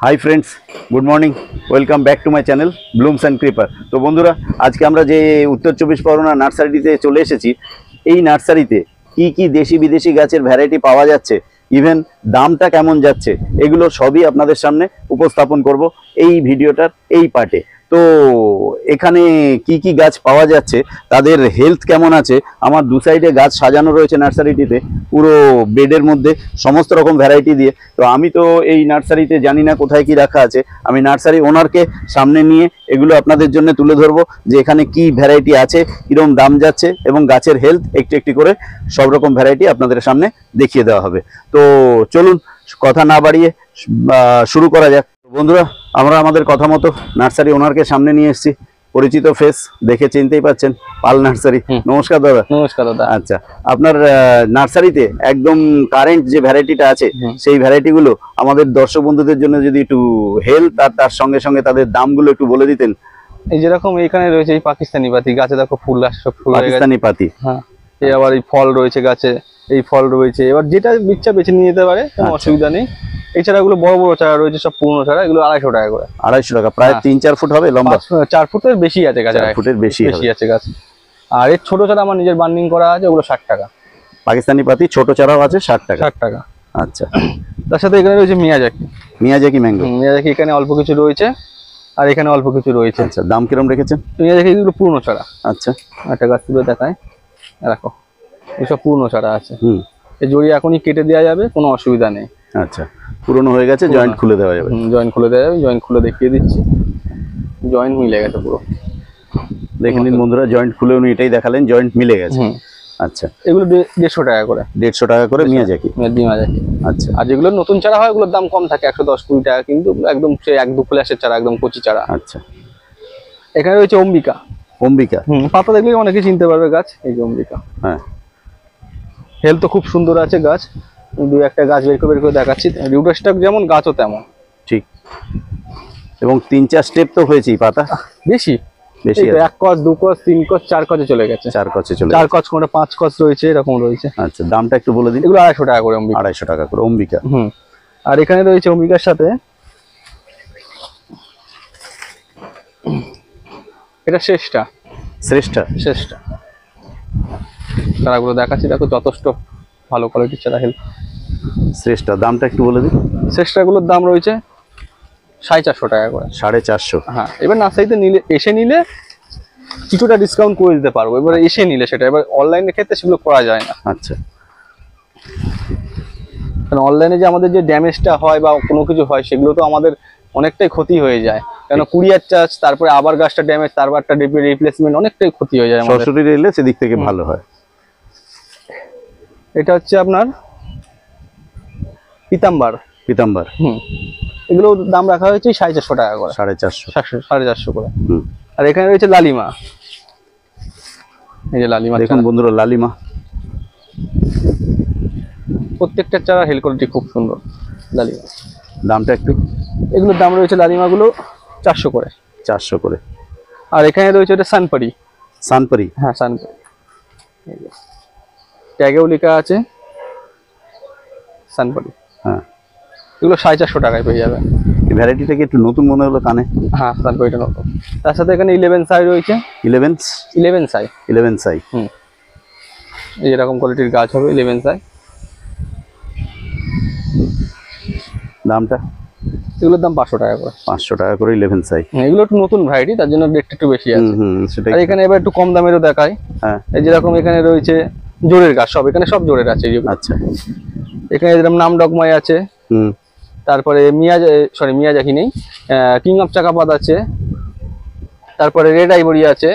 Hi friends, good morning, welcome back to my channel blooms and creeper. তো বন্ধুরা, আজকে আমরা যে উত্তর চব্বিশ পরগনা নার্সারিতে চলে এসেছি, এই নার্সারিতে কি দেশি বিদেশি গাছের ভ্যারাইটি পাওয়া যাচ্ছে, ইভেন দামটা কেমন যাচ্ছে, এগুলো সবই আপনাদের সামনে উপস্থাপন করব এই ভিডিওটার এই পার্টে। তো এখানে কি গাছ পাওয়া যাচ্ছে, তাদের হেলথ কেমন আছে, আমার দু সাইডে গাছ সাজানো রয়েছে নার্সারিটিতে, পুরো বেডের মধ্যে সমস্ত রকম ভ্যারাইটি দিয়ে। তো আমি তো এই নার্সারিতে জানি না কোথায় কি রাখা আছে, আমি নার্সারি ওনারকে সামনে নিয়ে এগুলো আপনাদের জন্য তুলে ধরবো যে এখানে কি ভ্যারাইটি আছে, কিরকম দাম যাচ্ছে এবং গাছের হেলথ একটু একটু করে সব রকম ভ্যারাইটি আপনাদের সামনে দেখিয়ে দেওয়া হবে। তো চলুন কথা না বাড়িয়ে শুরু করা যাক। বন্ধুরা, আমরা আমাদের কথা মতো নার্সারি ওনারকে সামনে নিয়ে এসেছি। পরিচিত ফেস, দেখে চিনতেই পাচ্ছেন, পাল নার্সারি। নমস্কার দাদা। নমস্কার দাদা। আচ্ছা, আপনার নার্সারিতে একদম কারেন্ট যে ভ্যারাইটিটা আছে সেই ভ্যারাইটি গুলো আমাদের দর্শক বন্ধুদের জন্য যদি একটু হেলথ আর তার সঙ্গে সঙ্গে তাদের দামগুলো একটু বলে দিতেন। এই যেরকম এখানে রয়েছে এই পাকিস্তানি পাতি, গাছে দেখো ফুল আসছে, সব ফুল পাকিস্তানি পাতি। হ্যাঁ, এই আবার এই ফল রয়েছে গাছে, এই ফল রয়েছে, এবার যেটা ইচ্ছা বেছে নিয়ে যেতে পারে, কোনো অসুবিধা নেই। এই চারাগুলো বড় বড় চারা রয়েছে, সব পুরনো চারা, এগুলো 250 টাকা করে। 250 টাকা, প্রায় 3-4 ফুট হবে লম্বা। 4 ফুটের বেশি আছে গাছ, 4 ফুটের বেশি আছে গাছ। আর এর ছোট চারা আমার নিজের বার্নিং করা আছে, ওগুলো 60 টাকা। পাকিস্তানি পাতি ছোট চারাও আছে 60 টাকা। 60 টাকা। আচ্ছা, তার সাথে এখানে রয়েছে মিয়াজাকি ম্যাঙ্গো। মিয়াজাকি এখানে অল্প কিছু রয়েছে, আর এখানে অল্প কিছু রয়েছে। আচ্ছা, দাম কিরকম রেখেছেন? মিয়াজাকি এগুলো পুরনো চারা। আচ্ছা, একটা গাছ তুলে দেখায়, দেখো এইসব পুরনো চারা আছে। এই জড়ি এখনই কেটে দেওয়া যাবে, কোনো অসুবিধা নেই। আচ্ছা, পুরনো হয়ে গেছে, জয়েন্ট খুলে দেওয়া যাবে। জয়েন্ট খুলে দেওয়া যাবে, জয়েন্ট খুলে দেখিয়ে দিচ্ছি। জয়েন্ট মিলে গেছে পুরো, দেখে নিন বন্ধুরা, জয়েন্ট খুলে উনি এটাই দেখালেন, জয়েন্ট মিলে গেছে। আচ্ছা, এগুলো 150 টাকা করে। 150 টাকা করে মিয়াজাকি। আচ্ছা, আর যেগুলো নতুন চারা হয় ওগুলোর দাম কম থাকে, 110-20 টাকা, কিন্তু একদম সে 1-2 ফ্ল্যাশের চারা, একদম কচি চারা। আচ্ছা, এখানে রয়েছে অম্বিকা। পাতা দেখলে অনেকে চিনতে পারবে গাছ, এই যে অম্বিকা। হ্যাঁ, হেলথ তো খুব সুন্দর আছে গাছ। 2-1টা গাছ বের করে দেখাচ্ছি। রুটস্টক যেমন, গাছও তেমন। ঠিক, এবং 3-4 স্টেপ তো হয়েছেই, পাতা বেশি বেশি, 1 কচ, 2 কচ, 3 কচ, 4 কচে চলে গেছে। 4 কচে চলে 4 কচ কোনটা 5 কচ রয়েছে, এরকম রয়েছে। আচ্ছা, দামটা একটু বলে দিন। এগুলো 250 টাকা করে অম্বিকা। 250 টাকা করে অম্বিকা। আর এখানে রয়েছে অম্বিকার সাথে এটা শ্রেষ্ঠা। চারাগুলো দেখাচ্ছি, দেখো যথেষ্ট ভালো কোয়ালিটির চারা। হেলথ শ্রেষ্ঠা, দামটা একটু বলে দিন। শ্রেষ্ঠাগুলোর দাম রয়েছে 450 টাকা করে। 450। হ্যাঁ, এবার নার্সারিতে এসে নিলে কিছুটা ডিসকাউন্ট করে দিতে পারবো, এবার এসে নিলে সেটা। এবার অনলাইনের ক্ষেত্রে সেগুলো করা যায় না। আচ্ছা, কারণ অনলাইনে যে আমাদের যে ড্যামেজটা হয় বা কোনো কিছু হয়, সেগুলো তো আমাদের অনেকটাই ক্ষতি হয়ে যায়। কেন কুরিয়ার চার্জ, তারপরে আবার গাছটা ড্যামেজ, তারপর একটা রিপ্লেসমেন্ট, অনেকটাই ক্ষতি হয়ে যায়। সরাসরি এলে সেদিক থেকে ভালো হয়। এটা হচ্ছে আপনার পিতাম্বার। এগুলো দাম রাখা হয়েছে 450 টাকা করে। 450 করে। আর এখানে রয়েছে লালিমা। এই যে লালিমা, দেখুন বন্ধুরা, লালিমা প্রত্যেকটা চারা হেলথ কোয়ালিটি খুব সুন্দর। লালিমা দামটা একটু, এগুলোর দাম রয়েছে লালিমাগুলো 400 করে। 400 করে। আর এখানে রয়েছে এটা সানপারি। হ্যাঁ, সানপারি, ট্যাগেও লেখা আছে সানপারি। হ্যাঁ, এগুলো 450 টাকায় পেয়ে যাবে। এই ভ্যারাইটিটা কি একটু নতুন মনে হলো কানে? হ্যাঁ, সানপারিটা নতুন। তার সাথে এখানে 11 সাই রয়েছে। 11 সাই। এই এরকম কোয়ালিটির গাছ হবে 11 সাই। দামটা? এগুলোর দাম 500 টাকা করে। 500 টাকা করে 11 সাই। এগুলো একটু নতুন ভ্যারাইটি, তার জন্য রেটটা একটু বেশি আছে। আর এখানে এবার একটু কম দামেরও দেখায়। হ্যাঁ, এই যেরকম এখানে রয়েছে জোরের গাছ, সব এখানে সব জোরের আছে। আচ্ছা, এখানে যেরকম নাম ডগমাই আছে, তারপরে মিয়াজাকি নেই, কিং অফ চাকাপাত আছে, তারপরে রেড আইভরি আছে,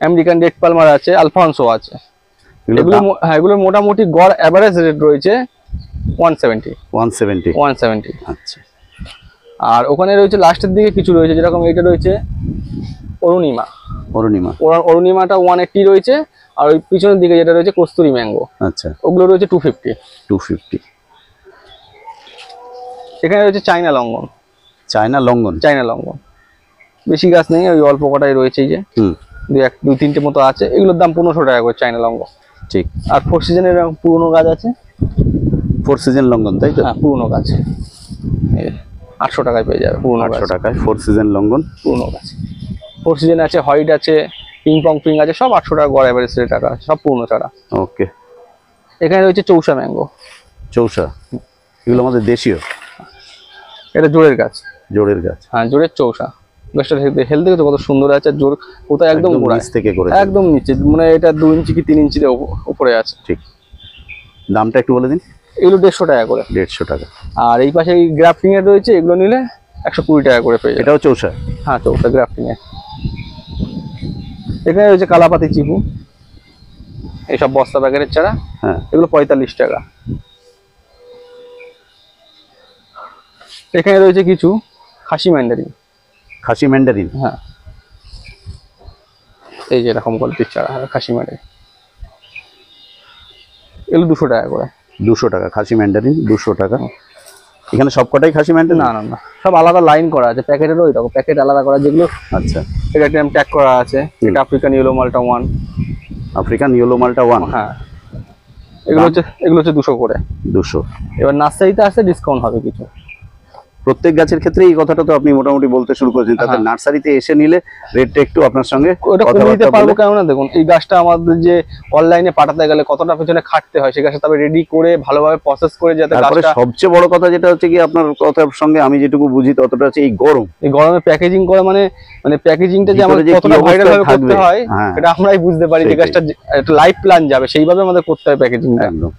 আমেরিকান রেড পালমার আছে, আলফানসো আছে। এগুলো মোটামুটি গড় অ্যাভারেজ রেট রয়েছে 170। আচ্ছা, আর ওখানে রয়েছে লাস্টের দিকে কিছু রয়েছে, যেরকম এটা রয়েছে অরুণিমাটা 180 রয়েছে। আর ওই পিছনের দিকে যেটা রয়েছে কস্তুরি ম্যাঙ্গো, আচ্ছা, ওগুলো রয়েছে 250। এখানে রয়েছে চায়না লঙ্ঘন। বেশি গাছ নেই, ওই অল্প কটাই রয়েছে। এই যে 2-3টে মতো আছে, এগুলোর দাম 1500 টাকা করে চায়না লঙ্ঘন। ঠিক। আর 4 সিজনের পুরনো গাছ আছে, 4 সিজন লঙ্ঘন, তাই তো? হ্যাঁ, পুরনো গাছ। 800 টাকায় পেয়ে যাবে পুরনো গাছ। 800 টাকায় 4 সিজন লঙ্ঘন পুরনো গাছ 4 সিজন আছে, হোয়াইট আছে, পিং পং পিং আছে, সব 800 টাকা গড় এভারেজ টাকা, সব পুরনো চারা। ওকে। এখানে রয়েছে চৌসা ম্যাঙ্গো। চৌসা, এগুলো আমাদের দেশীয়? এটা জোরের গাছ। জোড়ের গাছ? হ্যাঁ, জোরের চৌসা। গাছটা হেলদি তো কত সুন্দর আছে, জোর কোথায় একদম নিচ থেকে করে, একদম নিচে, মানে এটা 2 ইঞ্চি কি 3 ইঞ্চির উপরে আছে। ঠিক। দামটা একটু বলে দিন। এগুলো 150 টাকা করে। 150 টাকা। আর এই পাশে এই গ্রাফটিং এর রয়েছে, এগুলো নিলে 120 টাকা করে পেয়ে যাবে। এটাও চৌসা? হ্যাঁ, চৌসা গ্রাফটিং এর। এখানে রয়েছে কালাপাতি চিকু, এইসব বস্তা প্যাকেটের চারা। হ্যাঁ, এগুলো 45 টাকা। এখানে রয়েছে কিছু খাসি ম্যান্ডারিন। খাসি ম্যান্ডারিন? হ্যাঁ, এই যে এরকম কোয়ালিটির চারা খাসি ম্যান্ডারিন, এগুলো 200 টাকা করে। 200 টাকা খাসি ম্যান্ডারিন, 200 টাকা। এখানে সবকটাই খাসি ম্যান্ডারিন? না না না, সব আলাদা লাইন করা আছে, প্যাকেটেরও এরকম প্যাকেট আলাদা করা, যেগুলো আচ্ছা। এটা একটা ট্যাগ করা আছে। এটা আফ্রিকান ইয়েলো মালটা 1। আফ্রিকান ইয়েলো মালটা 1? হ্যাঁ, এগুলো হচ্ছে 200 করে। 200। এবার নার্সারিতে আসলে ডিসকাউন্ট হবে কিছু। প্রত্যেক গাছের ক্ষেত্রে এই কথাটা তো আপনি মোটামুটি বলতে শুরু করেছেন, তাতে নার্সারিতে এসে নিলে রেটটা একটু আপনার সঙ্গে ওটা কমিয়ে দিতে পারবো। কেননা দেখুন, এই গাছটা আমাদের যে অনলাইনে পাঠাতে গেলে কতটা পেছনে খাটতে হয়, সেই গাছটা তবে রেডি করে ভালোভাবে প্রসেস করে যাতে তারপরে গাছটা। সবচেয়ে বড় কথা যেটা হচ্ছে কি, আপনার কথার সঙ্গে আমি যেটুকু বুঝি ততটা হচ্ছে এই গরম, এই গরমে প্যাকেজিং করে, মানে প্যাকেজিংটা যে আমাদের কতটা ভাইরাল ভাবে করতে হয় এটা আমরাই বুঝতে পারি। যে গাছটা একটা লাইফ প্ল্যান যাবে সেইভাবে আমাদের করতে হয় প্যাকেজিংটা। একদম।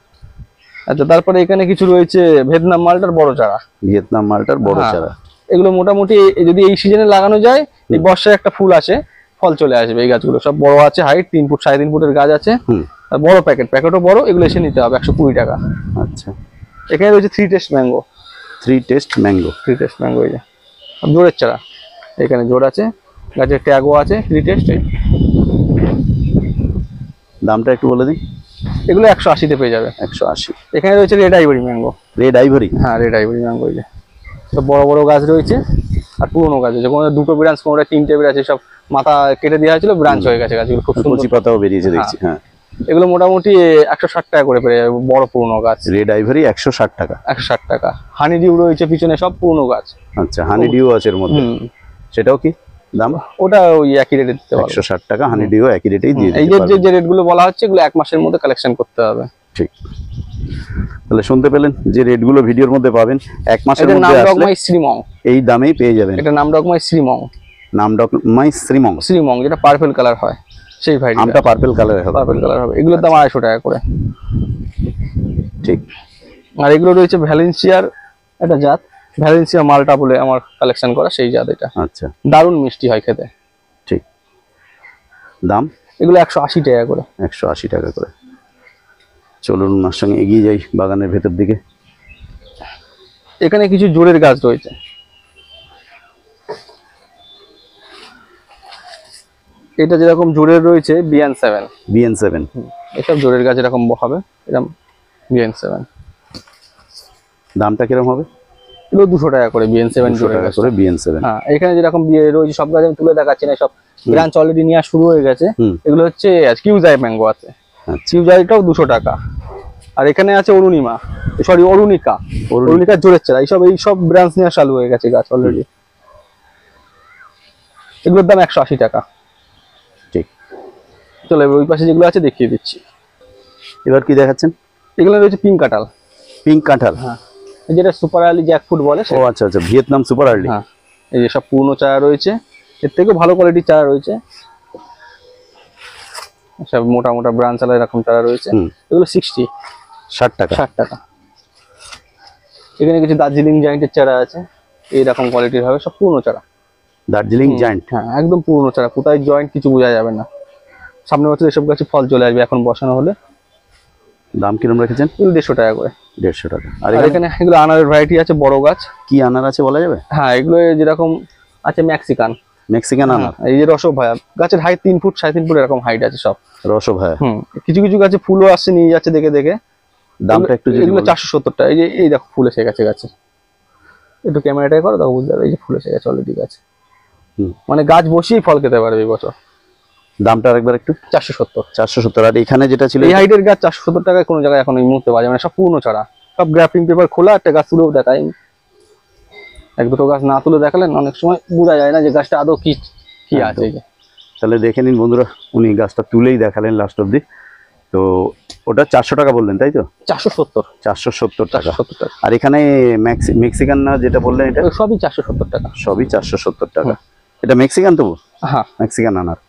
আচ্ছা, তারপরে এখানে কিছু রয়েছে ভিয়েতনাম মালটার বড় চারা। ভিয়েতনাম মালটার বড় চারা? এগুলো মোটামুটি যদি এই সিজনে লাগানো যায়, এই বর্ষায় একটা ফুল আসে, ফল চলে আসবে। এই গাছগুলো সব বড় আছে, হাইট 3 ফুট 3.5 ফুটের গাছ আছে। আর বড় প্যাকেটও বড়। এগুলো এসে নিতে হবে 120 টাকা। আচ্ছা। এখানে রয়েছে 3 test mango. 3 test mango? 3 test mango, এই যে জোরের চারা। এখানে জোর আছে, গাছের ট্যাগও আছে, 3 টেস্ট। দামটা একটু বলে দিন। এগুলো 180-তে পেয়ে যাবে। 180। এখানে রয়েছে red ivory mango. Red ivory? হ্যাঁ, রেড আইভরি ম্যাঙ্গো। এই যে সব বড় বড় গাছ রয়েছে আর পুরোনো গাছ আছে, কোনো 2টো ব্রাঞ্চ, কোনোটা 3টে ব্রাঞ্চ, সব মাথা কেটে দেওয়া হয়েছিল, ব্রাঞ্চ হয়ে গেছে গাছগুলো, খুব সুন্দর। কচি পাতাও বেরিয়েছে দেখছি। হ্যাঁ, এগুলো মোটামুটি 160 টাকা করে পেয়ে যাবে, বড় পুরোনো গাছ। রেড আইভরি 160 টাকা? 160 টাকা। হানি ডিউ রয়েছে পিছনে, সব পুরোনো গাছ। আচ্ছা, হানি ডিউ আছে এর মধ্যে? সেটাও কি দাম? ওটা ওই একই রেটে দিতে পারবো। 160 টাকা হানি ডিউ, একই রেটেই দিয়ে এই দিতে পারবেন। যে রেটগুলো বলা হচ্ছে, এগুলো 1 মাসের মধ্যে কালেকশন করতে হবে। ঠিক। তাহলে শুনতে পেলেন যে রেটগুলো ভিডিওর মধ্যে পাবেন, 1 মাসের মধ্যে আসলে নামডকমাই শ্রীমং এই দামেই পেয়ে যাবেন। এটা নামডকমাই শ্রীমং। নামডকমাই শ্রীমং? শ্রীমং, যেটা পার্পল কালার হয়, সেই ভাই আমটা পার্পল কালারের হবে? পার্পল কালার হবে। এগুলোর দাম 250 টাকা করে। ঠিক। আর এগুলো রয়েছে ভ্যালেন্সিয়ার একটা জাত, ভ্যালেন্সিয়া মালটা বলে আমার কালেকশন করা সেই জাত। এটা আচ্ছা, দারুণ মিষ্টি হয় খেতে। ঠিক। দাম? এগুলো 180 টাকা করে। 180 টাকা করে। চলুন ওনার সঙ্গে এগিয়ে যাই বাগানের ভেতর দিকে। এখানে কিছু জোরের গাছ রয়েছে। এটা যেরকম জোরের রয়েছে BN7। BN7? এসব জোরের গাছ এরকম হবে, এরকম BN7। দামটা কিরকম হবে? এগুলো 200 টাকা করে BN7 জোরের গাছ করে। BN7? হ্যাঁ, এখানে যেরকম রয়েছে সব গাছ আমি তুলে দেখাচ্ছি না, সব ব্রাঞ্চ অলরেডি নেওয়া শুরু হয়ে গেছে। এগুলো হচ্ছে কিউজাই ম্যাঙ্গো আছে। কিউজাইটাও 200 টাকা। আর এখানে আছে অরুণিমা, সরি অরুণিকা। অরুণিকা জোরের চারা। এই সব ব্রাঞ্চ নেওয়া চালু হয়ে গেছে গাছ অলরেডি। এগুলোর দাম 180 টাকা। ঠিক। চলো ওই পাশে যেগুলো আছে দেখিয়ে দিচ্ছি। এবার কি দেখাচ্ছেন? এগুলো রয়েছে পিঙ্ক কাঁঠাল। পিঙ্ক কাঁঠাল? হ্যাঁ, যেটা সুপার আর্লি জ্যাকফ্রুট বলে। ও আচ্ছা আচ্ছা, ভিয়েতনাম সুপার আর্লি। হ্যাঁ, এই যে সব পুরনো চারা রয়েছে, এর থেকেও ভালো কোয়ালিটির চারা রয়েছে, সব মোটা মোটা ব্রাঞ্চ আলা এরকম চারা রয়েছে। এগুলো 60 টাকা। 60 টাকা। এখানে কিছু দার্জিলিং জায়েন্টের চারা আছে, এইরকম কোয়ালিটির হবে, সব পুরনো চারা। দার্জিলিং জায়েন্ট? হ্যাঁ, একদম পুরনো চারা, কোথায় জয়েন্ট কিছু বোঝা যাবে না। সামনের বছর এসব গাছে ফল চলে আসবে এখন বসানো হলে। দাম কিরকম রেখেছেন? 150 টাকা করে। 150 টাকা। আর এখানে এগুলো আনারের ভ্যারাইটি আছে, বড় গাছ। কি আনার আছে বলা যাবে? হ্যাঁ, এগুলো যেরকম আছে মেক্সিকান। মেক্সিকান আনার? এই যে রসভায়া, গাছের হাইট 3 ফুট 3.5 ফুট এরকম হাইট আছে সব। রসভায়া? কিছু কিছু গাছে ফুলও আসছে, নিয়ে যাচ্ছে দেখে দেখে। দামটা একটু যদি? এগুলো 470 টাকা। এই দেখো ফুল এসে গেছে গাছে, একটু ক্যামেরাটাই করো দেখো বুঝতে পারবে। এই যে ফুল এসে গেছে অলরেডি গাছে, মানে গাছ বসিয়েই ফল খেতে পারবে এই বছর। দামটা আরেকবার একটু? 470। 470। আর এখানে যেটা ছিল এই হাইটের গাছ 470 টাকায় কোনো জায়গায় এখন এই মুহূর্তে পাওয়া যাবে না, সব পুরনো ছাড়া, সব গ্রাফটিং পেপার খোলা, একটা গাছ তুলেও দেখায়। এক দুটো গাছ না তুলে দেখালেন অনেক সময় বোঝা যায় না যে গাছটা আদৌ কি কি আছে। এই যে তাহলে দেখে নিন বন্ধুরা, উনি গাছটা তুলেই দেখালেন লাস্ট অব্দি। তো ওটা 400 টাকা বললেন তাই তো? 470 470 টাকা। 470 টাকা। আর এখানে মেক্সিকান না যেটা বললেন, এটা ওই সবই 470 টাকা। সবই 470 টাকা। এটা মেক্সিকান তো? হ্যাঁ, মেক্সিকান আনার।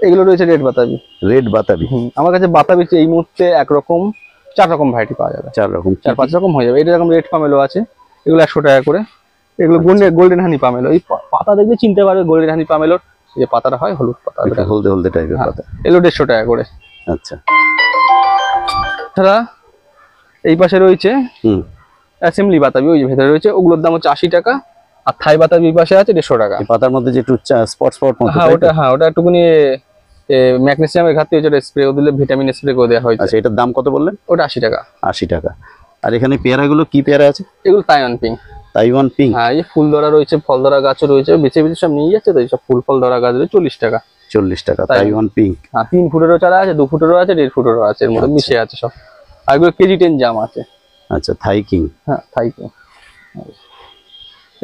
এগুলো রয়েছে রেড বাতাবি। রেড বাতাবি। আমার কাছে বাতাবি এই মুহূর্তে একরকম 4 রকম ভ্যারাইটি পাওয়া যাবে। 4 রকম, 4-5 রকম হয়ে যাবে। এটা এরকম রেড পামেলো আছে, এগুলো 100 টাকা করে। এগুলো গোল্ডেন হানি পামেলো। এই পাতা দেখলে চিনতে পারবে গোল্ডেন হানি পামেলোর যে পাতাটা হয় হলুদ পাতা, একটু হলদে হলদে টাইপের পাতা। এগুলো 150 টাকা করে। আচ্ছা, এছাড়া এই পাশে রয়েছে অ্যাসেম্বলি বাতাবি, ওই যে ভেতরে রয়েছে, ওগুলোর দাম হচ্ছে 80 টাকা। আর থাই বাতাবি পাশে আছে 150 টাকা। এই পাতার মধ্যে যে একটু স্পট স্পট মতো, হ্যাঁ ওটা একটুখানি ম্যাগনেসিয়ামের ঘাটতি হয়েছে, স্প্রে দিলে ভিটামিন স্প্রে করে দেওয়া হয়েছে। আচ্ছা, এটার দাম কত বললেন? ওটা 80 টাকা। 80 টাকা। আর এখানে পেয়ারাগুলো কি পেয়ারা আছে? এগুলো তাইওয়ান পিঙ্ক। Taiwan pink. হ্যাঁ, এই ফুল ধরা রয়েছে, ফল ধরা গাছও রয়েছে, বেছে বেছে সব নিয়ে যাচ্ছে। তো এইসব ফুল ফল ধরা গাছ রয়েছে 40 টাকা। 40 টাকা তাইওয়ান পিঙ্ক। হ্যাঁ, 3 ফুটেরও চারা আছে, 2 ফুটেরও আছে, 1.5 ফুটেরও আছে, এর মধ্যে মিশে আছে সব। আর এগুলো কেজি 10 জাম আছে। আচ্ছা, থাই কিং। হ্যাঁ, থাই কিং।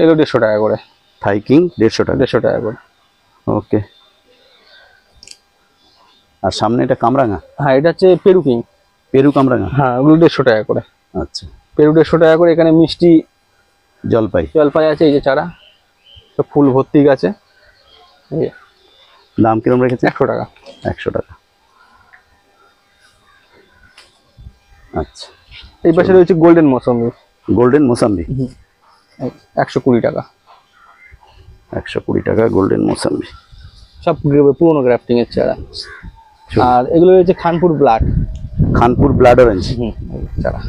এগুলো 150 টাকা করে। থাই কিং 150 টাকা। 150 টাকা করে। ওকে। আর সামনে এটা কামরাঙা। হ্যাঁ, এটা হচ্ছে পেরু কিং। পেরু কামরাঙা। হ্যাঁ, ওগুলো 150 টাকা করে। আচ্ছা, পেরু 150 টাকা করে। এখানে মিষ্টি জলপাই। জলপাই আছে, এই যে চারা, সব ফুল ভর্তি গাছে। এই যে দাম কিরকম রেখেছে? 100 টাকা। 100 টাকা। আচ্ছা, এই পাশে রয়েছে গোল্ডেন মৌসুমি। গোল্ডেন মোসাম্বি। 120 টাকা। 120 টাকা গোল্ডেন মোসাম্বি। সব পুরোনো গ্রাফটিং এর চারা। আর এগুলো রয়েছে Khanpur blood. Khanpur blood orange চারা।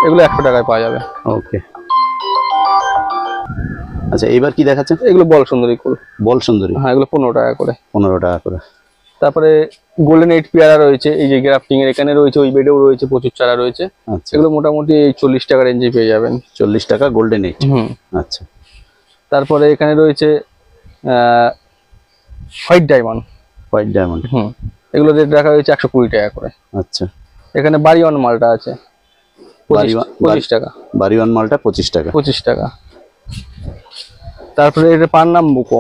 এগুলো 100 টাকায় পাওয়া যাবে। ওকে। আচ্ছা, এবার কি দেখাচ্ছেন? এগুলো বল সুন্দরী ফুল। বল সুন্দরী। হ্যাঁ, এগুলো 15 টাকা করে। 15 টাকা করে। তারপরে গোল্ডেন 8 পেয়ারা রয়েছে, এই যে গ্রাফটিং এর এখানে রয়েছে, ওই বেডেও রয়েছে, প্রচুর চারা রয়েছে। আচ্ছা, এগুলো মোটামুটি 40 টাকা রেঞ্জে পেয়ে যাবেন। 40 টাকা গোল্ডেন 8। আচ্ছা, তারপরে এখানে রয়েছে হোয়াইট ডায়মন্ড। White diamond. এগুলো রেট রাখা হয়েছে 120 টাকা করে। আচ্ছা, এখানে বাড়িওয়ান মালটা আছে 25 টাকা। বাড়িওয়ান মালটা 25 টাকা। 25 টাকা। তারপরে এটা পান্নাম্বুকো।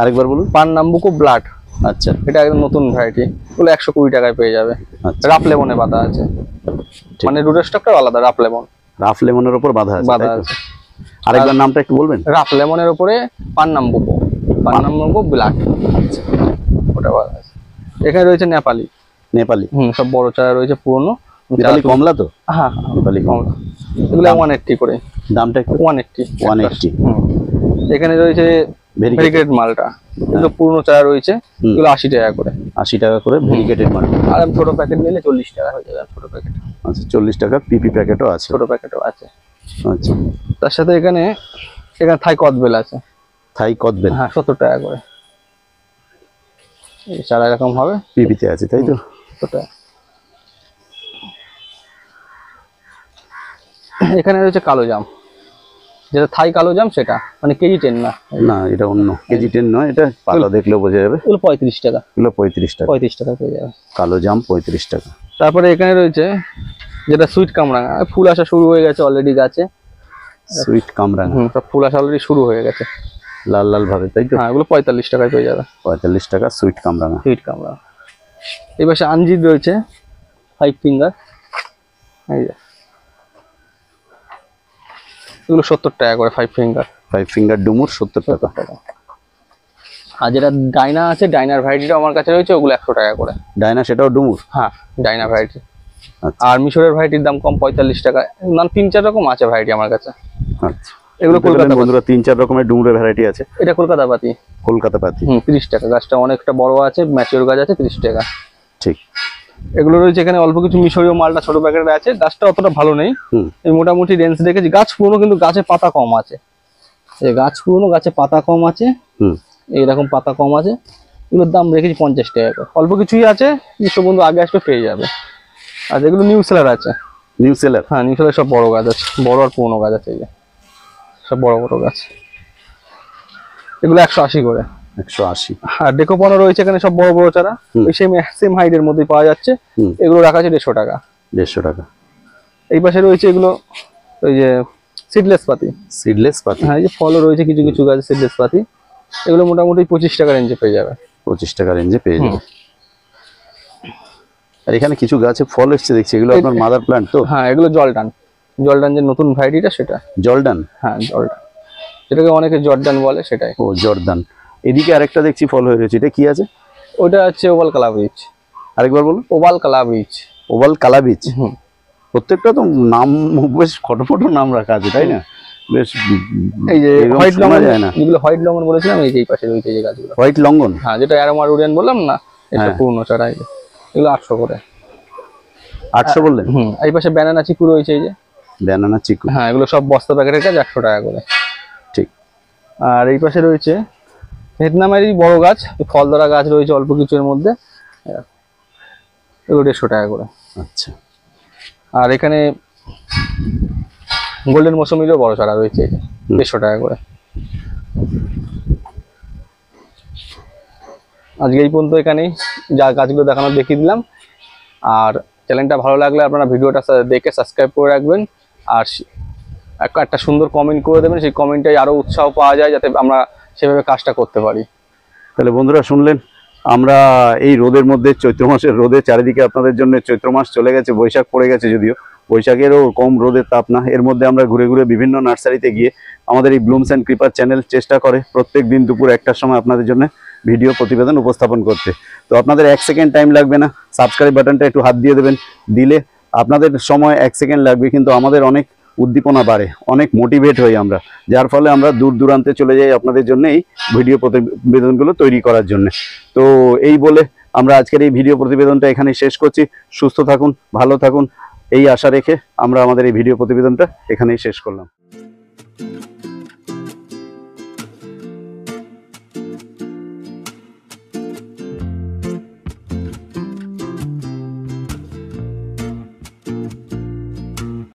আরেকবার বলুন। পান্নাম্বুকো ব্লাড। আচ্ছা, এটা একদম নতুন ভ্যারাইটি। এগুলো 120 টাকায় পেয়ে যাবে। আচ্ছা, রাফ লেমনে বাঁধা আছে, মানে রুটের স্টকটা আলাদা। Rough lemon. রাফ লেমনের উপর বাঁধা আছে, বাঁধা তাই তো? আছে। আরেকবার নামটা একটু বলবেন। রাফ লেমনের উপরে পান্নাম্বুকো। পান্নাম্বুকো ব্লাড। আচ্ছা, ওটা বাঁধা আছে। এখানে রয়েছে নেপালি। নেপালি। সব বড় চারা রয়েছে, পুরনো। নেপালি কমলা তো? হ্যাঁ, নেপালি কমলা। এগুলো 180 করে। দামটা একটু? 180। 180। এখানে রয়েছে ভেরিগেটেড মালটা। এগুলো পুরনো চারা রয়েছে, এগুলো 80 টাকা করে। 80 টাকা করে ভেরিগেটেড মাল। আর ছোট প্যাকেট নিলে 40 টাকা হয়ে যাবে। ছোট প্যাকেট। আচ্ছা, 40 টাকা পিপি প্যাকেটও আছে। ছোট প্যাকেটও আছে। আচ্ছা, তার সাথে এখানে থাই কদবেল আছে। থাই কদবেল। হ্যাঁ, 70 টাকা করে। এই চারা এরকম হবে, পিপিতে আছে, তাই তো? 70 টাকা। এখানে রয়েছে কালো জাম, যেটা থাই কালো জাম, সেটা মানে কেজি 10 না। না, এটা অন্য। কেজি 10 নয়, এটা পাতা দেখলেও বোঝা যাবে। এগুলো 35 টাকা। এগুলো 35 টাকা। 35 টাকা পেয়ে যাবে। কালো জাম 35 টাকা। তারপরে এখানে রয়েছে যেটা সুইট কামরাঙা। ফুল আসা শুরু হয়ে গেছে অলরেডি গাছে। সুইট কামরাঙা। সব ফুল আসা অলরেডি শুরু হয়ে গেছে লাল লাল ভাবে, তাই তো? হ্যাঁ, এগুলো 45 টাকায় পেয়ে যাবে। 45 টাকা সুইট কামরাঙা। সুইট কামরাঙা। এই পাশে আঞ্জির রয়েছে 5 ফিঙ্গার। এই যে এগুলো 70 টাকা করে 5 ফিঙ্গার। 5 ফিঙ্গার ডুমুর 70 টাকা। আর যেটা ডাইনা আছে, ডাইনার ভ্যারাইটিটা আমার কাছে রয়েছে, ওগুলো 100 টাকা করে। ডায়না সেটাও ডুমুর? হ্যাঁ, ডাইনা ভ্যারাইটি। আচ্ছা, আর মিশরের ভ্যারাইটির দাম কম, 45 টাকা। না, 3-4 রকম আছে ভ্যারাইটি আমার কাছে। আচ্ছা, এগুলো কলকাতা বন্ধুরা 3-4 রকমের ডুমুরের ভ্যারাইটি আছে। এটা কলকাতা পাতি। কলকাতা পাতি। 30 টাকা। গাছটা অনেকটা বড় আছে, ম্যাচিওর গাছ আছে, 30 টাকা। ঠিক। এগুলো রয়েছে এখানে অল্প কিছু মিশরীয় মালটা ছোট প্যাকেটে আছে। গাছটা অতটা ভালো নেই, এই মোটামুটি রেঞ্জ দেখেছি। গাছ পুরনো, কিন্তু গাছে পাতা কম আছে। এই গাছ পুরনো, গাছে পাতা কম আছে। এইরকম পাতা কম আছে। এগুলোর দাম রেখেছি 50 টাকা করে। অল্প কিছুই আছে, কিছু বন্ধু আগে আসবে পেয়ে যাবে। আর এগুলো নিউ সেলার আছে। New seller? হ্যাঁ, নিউ সেলার সব বড় গাছ আছে, বড় আর পুরনো গাছ আছে। এই যে সব বড় বড় গাছ। এগুলো 180 করে। 180। আর ডেকোপনও রয়েছে এখানে, সব বড় বড় চারা। ওই সেম হাইটের মধ্যে পাওয়া যাচ্ছে। এগুলো রাখা আছে 150 টাকা। 150 টাকা। এই পাশে রয়েছে এগুলো ওই যে সিডলেস পাতি। সিডলেস পাতি। হ্যাঁ, এই যে ফলও রয়েছে কিছু কিছু গাছ সিডলেস পাতি, এগুলো মোটামুটি 25 টাকা রেঞ্জে পেয়ে যাবে। 25 টাকা রেঞ্জে পেয়ে যাবে। আর এখানে কিছু গাছে ফল এসছে দেখছি, এগুলো আপনার মাদার প্ল্যান্ট তো? হ্যাঁ, এগুলো জলডান। জলডান যে নতুন ভ্যারাইটিটা সেটা। জর্ডান? হ্যাঁ, জলডান, যেটাকে অনেকে জর্ডান বলে, সেটাই। ও জর্দান। এদিকে আরেকটা দেখছি ফল হয়ে রয়েছে, এটা কি আছে? ওটা হচ্ছে ওভাল কালাব্রিজ। আরেকবার বলুন। ওভাল কালাব্রিজ। ওভাল কালাবিচ। হুম। প্রত্যেকটা তো নাম বেশ ফটোফটো নাম রাখা আছে, তাই না? বেশ এই যে এরকম হোয়াইট শোনা লঙ্গন, যায় না। যেগুলো হোয়াইট লঙ্গন বলেছিলাম, এই যে এই পাশে রয়েছে যে গাছগুলো। White longan? হ্যাঁ, যেটা অ্যারোমারুডিয়ান বললাম না, এটা হ্যাঁ। পূর্ণ চারা। এগুলো 800 করে। 800 বললেন? এই পাশে ব্যানানা চিকু রয়েছে, এই যে ব্যানানা চিকু। হ্যাঁ, এগুলো সব বস্তা প্যাকেটের কাজ 100 টাকা করে। ঠিক। আর এই পাশে রয়েছে ভিয়েতনামেরই বড় গাছ, ফল ধরা গাছ রয়েছে অল্প কিছুর মধ্যে, এগুলো 150 টাকা করে। আচ্ছা। আর এখানে গোল্ডেন মৌসুমিরও বড় চারা রয়েছে, এই যে 150 টাকা করে। আজকে এই পর্যন্ত, এখানেই যা গাছগুলো দেখানো দেখিয়ে দিলাম। আর চ্যানেলটা ভালো লাগলে আপনারা ভিডিওটা দেখে সাবস্ক্রাইব করে রাখবেন, আর একটা সুন্দর কমেন্ট করে দেবেন, সেই কমেন্টটাই আরো উৎসাহ পাওয়া যায় যাতে আমরা সেভাবে কাজটা করতে পারি। তাহলে বন্ধুরা শুনলেন, আমরা এই রোদের মধ্যে, চৈত্র মাসের রোদে চারিদিকে আপনাদের জন্য, চৈত্র মাস চলে গেছে, বৈশাখ পড়ে গেছে, যদিও বৈশাখেরও কম রোদের তাপ না, এর মধ্যে আমরা ঘুরে ঘুরে বিভিন্ন নার্সারিতে গিয়ে আমাদের এই ব্লুমস অ্যান্ড ক্রিপার চ্যানেল চেষ্টা করে প্রত্যেক দিন দুপুর 1টার সময় আপনাদের জন্য ভিডিও প্রতিবেদন উপস্থাপন করতে। তো আপনাদের 1 সেকেন্ড টাইম লাগবে না, সাবস্ক্রাইব বাটনটা একটু হাত দিয়ে দেবেন, দিলে আপনাদের সময় 1 সেকেন্ড লাগবে, কিন্তু আমাদের অনেক উদ্দীপনা বাড়ে, অনেক মোটিভেট হই আমরা, যার ফলে আমরা দূর দূরান্তে চলে যাই আপনাদের জন্য এই ভিডিও প্রতিবেদনগুলো তৈরি করার জন্য। তো এই বলে আমরা আজকের এই ভিডিও প্রতিবেদনটা এখানেই শেষ করছি। সুস্থ থাকুন, ভালো থাকুন, এই আশা রেখে আমরা আমাদের এই ভিডিও প্রতিবেদনটা এখানেই শেষ করলাম।